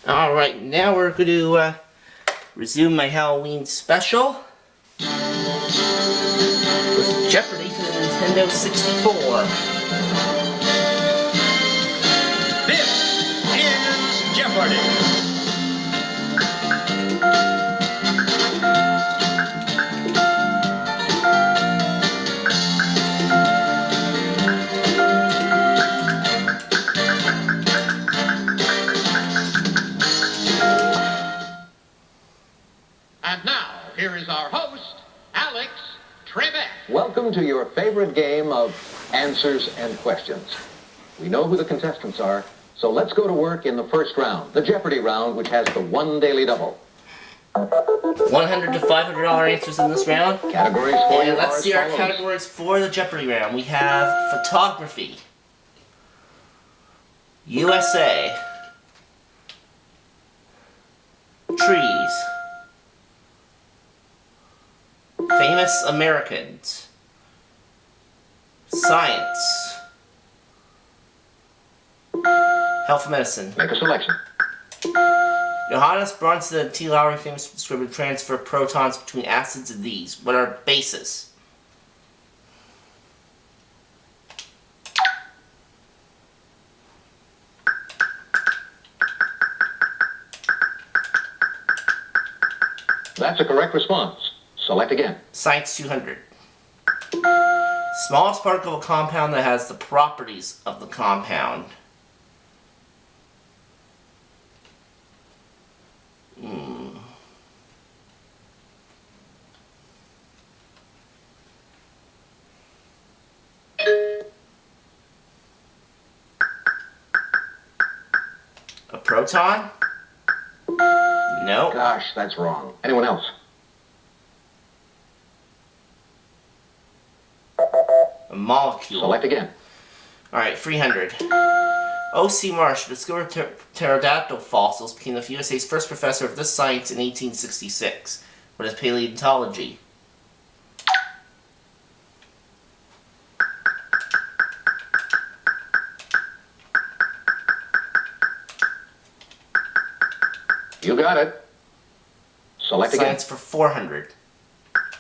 Alright, now we're going to resume my Halloween special with Jeopardy for the Nintendo 64. This is Jeopardy! And now, here is our host, Alex Trebek. Welcome to your favorite game of answers and questions. We know who the contestants are, so let's go to work in the first round, the Jeopardy round, which has the one daily double. $100 to $500 answers in this round. Categories for you And are let's as see our follows. categories for the Jeopardy round. We have photography, USA, trees, famous Americans, science, health and medicine. Make a selection. Johannes Brunson and T. Lowry famously described the transfer of protons between acids of these. What are bases? That's a correct response. Select again. Science 200. Smallest particle of a compound that has the properties of the compound. A proton? No. Gosh, that's wrong. Anyone else? A molecule. Select again. Alright, 300. O.C. Marsh, who discovered pterodactyl fossils, became the USA's first professor of this science in 1866. What is paleontology? You got it. Select again. Science for 400.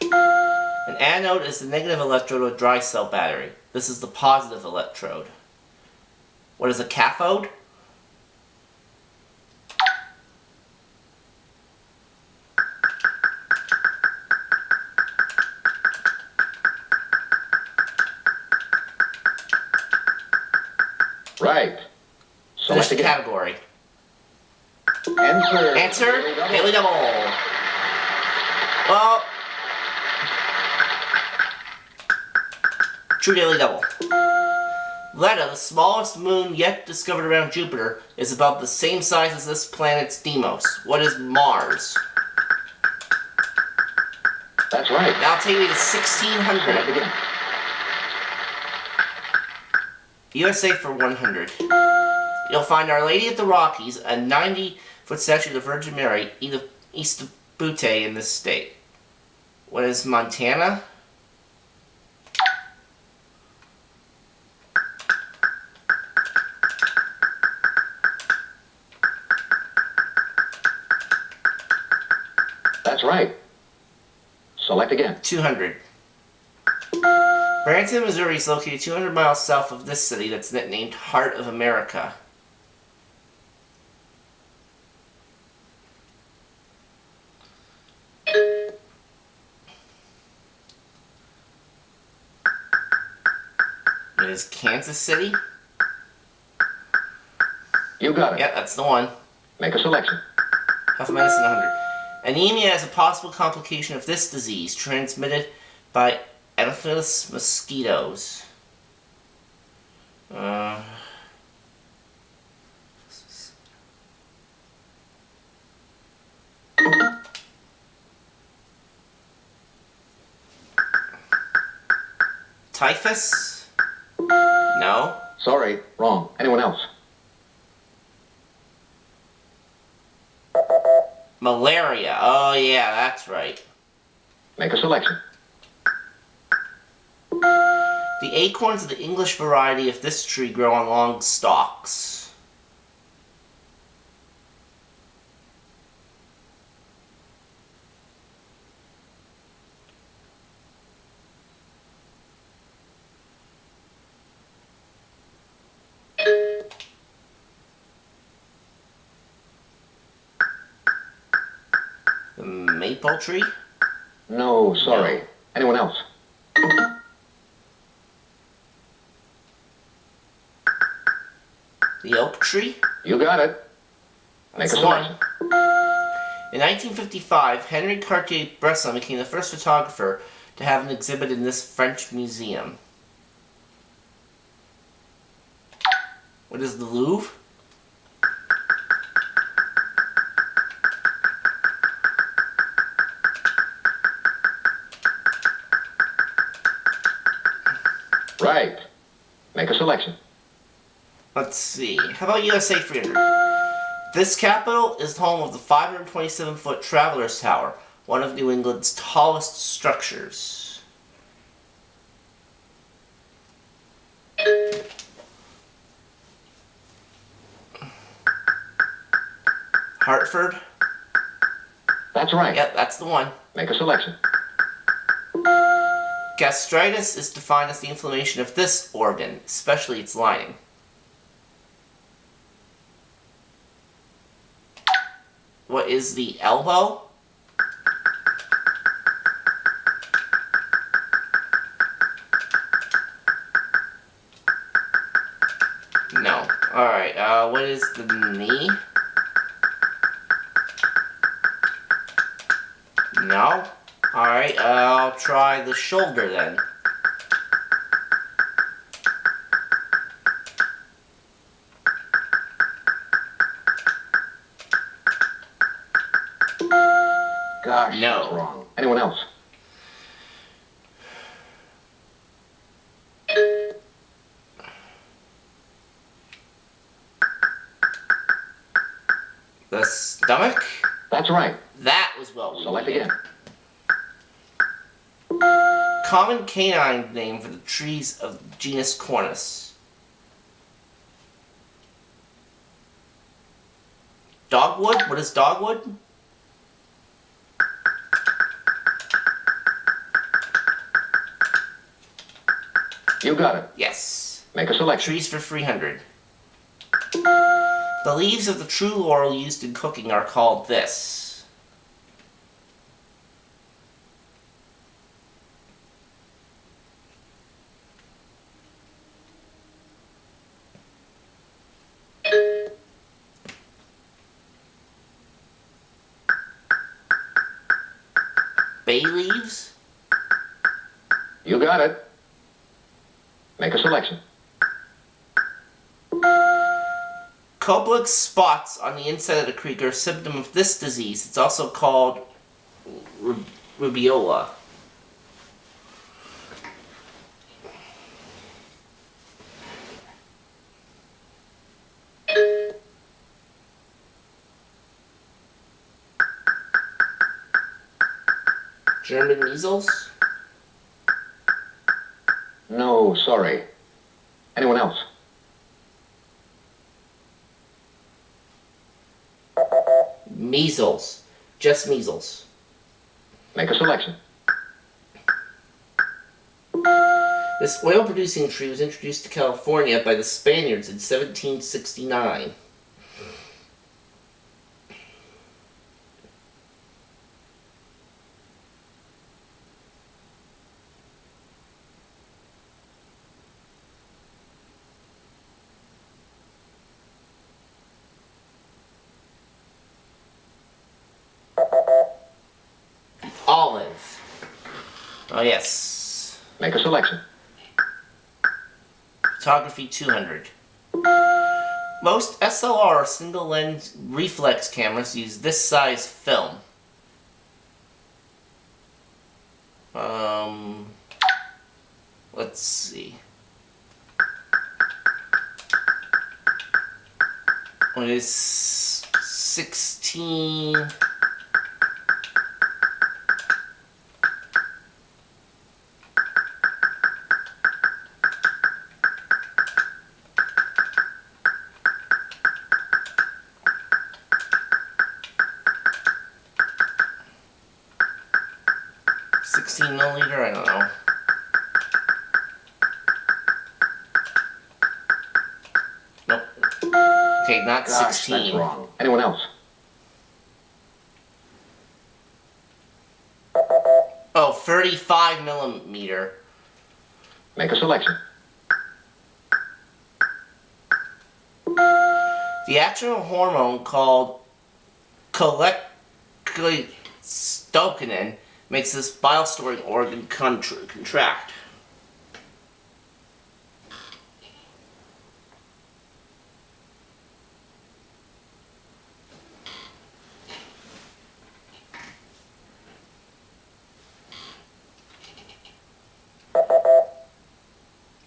An anode is the negative electrode of a dry cell battery. This is the positive electrode. What is a cathode? Right. Finish Select the again. category. Answer. Answer? Daily double. Daily double. Well, true daily double. Leda, the smallest moon yet discovered around Jupiter, is about the same size as this planet's Deimos. What is Mars? That's right. Now take me to Select 1600. again. USA for 100. You'll find Our Lady at the Rockies, a 90-foot statue of the Virgin Mary, east of Butte in this state. What is Montana? That's right. Select again. 200. Branson, Missouri is located 200 miles south of this city that's nicknamed Heart of America. It is Kansas City? You got it. Yep, that's the one. Make a selection. Health medicine 100. Anemia is a possible complication of this disease, transmitted by Anopheles mosquitoes. Typhus? No. Sorry, wrong. Anyone else? Malaria. Oh yeah, that's right. Make a selection. The acorns of the English variety of this tree grow on long stalks. The maple tree? No, sorry. No. Anyone else? The oak tree? You got it. Make That's a the one. selection. In 1955, Henri Cartier-Bresson became the first photographer to have an exhibit in this French museum. What is the Louvre? Right. Make a selection. Let's see. How about USA 300? This capital is home of the 527-foot Travelers Tower, one of New England's tallest structures. Hartford? That's right. Yep, that's the one. Make a selection. Gastritis is defined as the inflammation of this organ, especially its lining. What is the elbow? No. Alright, what is the knee? No? Alright, I'll try the shoulder then. Gosh, No. that's wrong. Anyone else? The stomach? That's right. That was what we Select needed. again. Common canine name for the trees of genus Cornus. Dogwood? What is dogwood? You got it. Yes. Make a selection. Trees for 300. The leaves of the true laurel used in cooking are called this. Bay leaves? You got it. Make a selection. Coblex spots on the inside of the creek are a symptom of this disease. It's also called rubiola. German measles? No, sorry. Anyone else? Measles. Just measles. Make a selection. This oil-producing tree was introduced to California by the Spaniards in 1769. Olive. Oh yes. Make a selection. Photography 200. Most SLR single lens reflex cameras use this size film. Let's see. What is 16? Milliliter? I don't know. Nope. Okay, not Gosh, 16. that's wrong. Anyone else? 35 millimeter. Make a selection. The actual hormone called cholecystokinin makes this bile storing organ contract.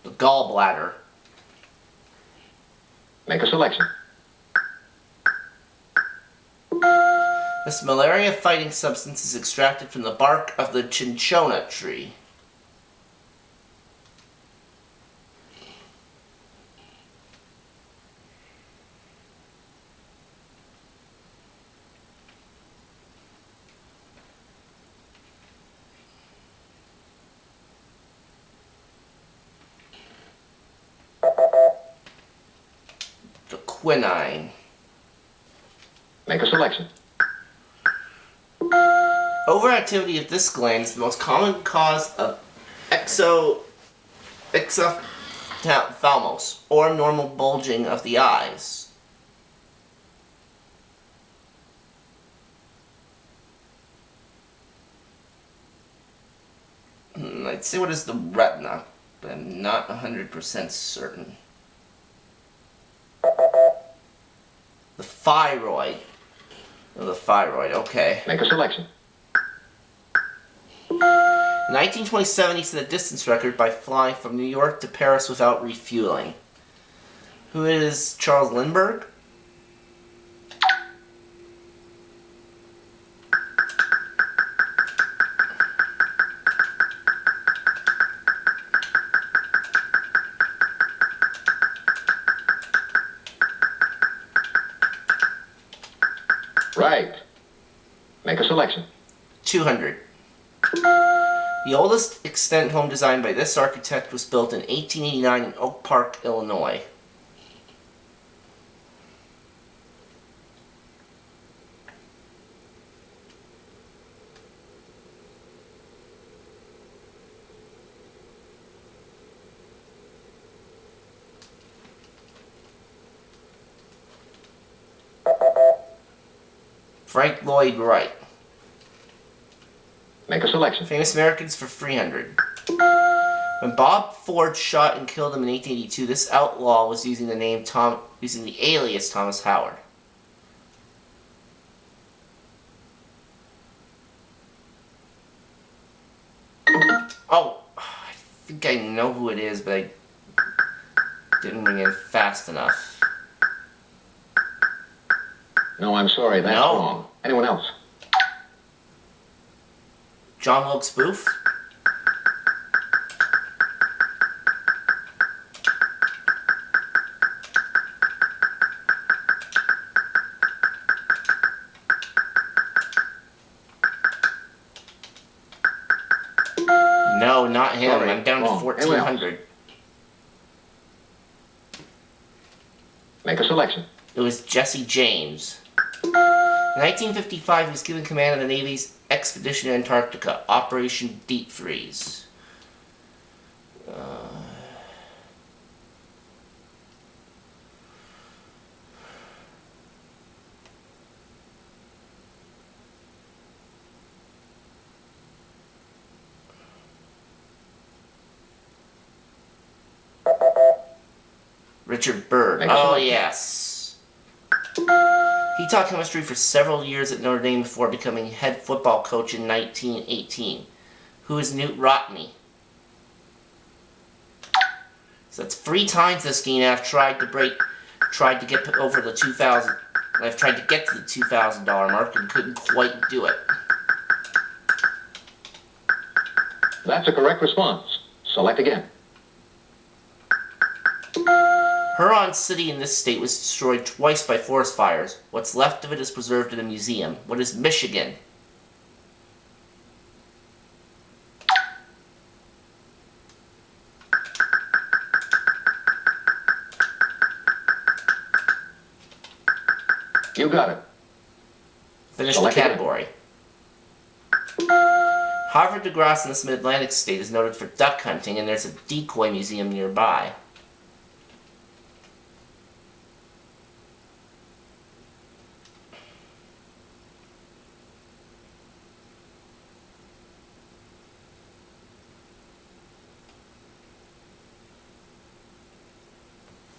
The gallbladder. Make a selection. This malaria-fighting substance is extracted from the bark of the cinchona tree. The quinine. Make a selection. Overactivity of this gland is the most common cause of exophthalmos, or abnormal bulging of the eyes. I'd say what is the retina, but I'm not 100% certain. The thyroid. Oh, the thyroid, okay. Make a selection. In 1927, he set a distance record by flying from New York to Paris without refueling. Who is Charles Lindbergh? Right. Make a selection. 200. The oldest extant home designed by this architect was built in 1889 in Oak Park, Illinois. Frank Lloyd Wright. Make a selection. Famous Americans for 300. When Bob Ford shot and killed him in 1882, this outlaw was using the alias Thomas Howard. Oh, I think I know who it is, but I didn't ring in fast enough. No, I'm sorry, that's No. wrong. Anyone else? John Wilkes Booth? No, not him. Sorry, I'm down wrong. to 1,400. Make a selection. It was Jesse James. In 1955, he was given command of the Navy's expedition to Antarctica, Operation Deep Freeze. Richard Byrd. Make a Oh, selection. yes. He taught chemistry for several years at Notre Dame before becoming head football coach in 1918. Who is Newt Rotney? So that's 3 times this game I've tried to get over the 2,000. I've tried to get to the $2,000 mark and couldn't quite do it. That's a correct response. Select again. Huron City in this state was destroyed twice by forest fires. What's left of it is preserved in a museum. What is Michigan? You got it. Finish Select the it. category. Harvard DeGrasse in this mid-Atlantic state is noted for duck hunting, and there's a decoy museum nearby.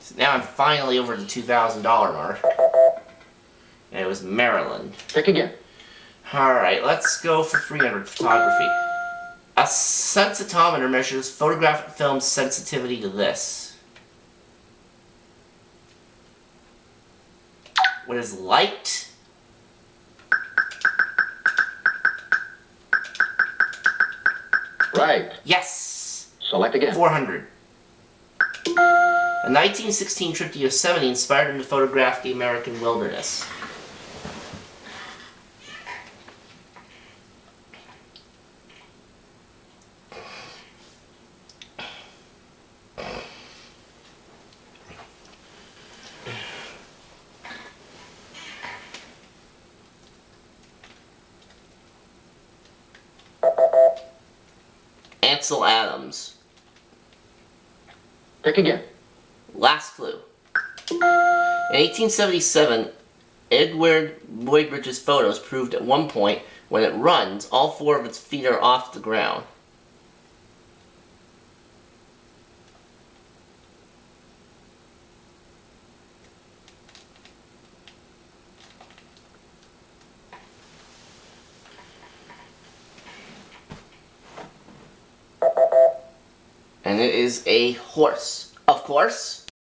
So now I'm finally over the $2,000 mark. And it was Maryland. Pick again. Alright, let's go for 300 photography. A sensitometer measures photographic film's sensitivity to this. What is light? Right. Yes! Select again. 400. A 1916 trip to Yosemite inspired him to photograph the American wilderness. Ansel Adams. Pick again. Last clue. In 1877, Edward Muybridge's photos proved at one point, when it runs, all 4 of its feet are off the ground. And it is a horse. Of course.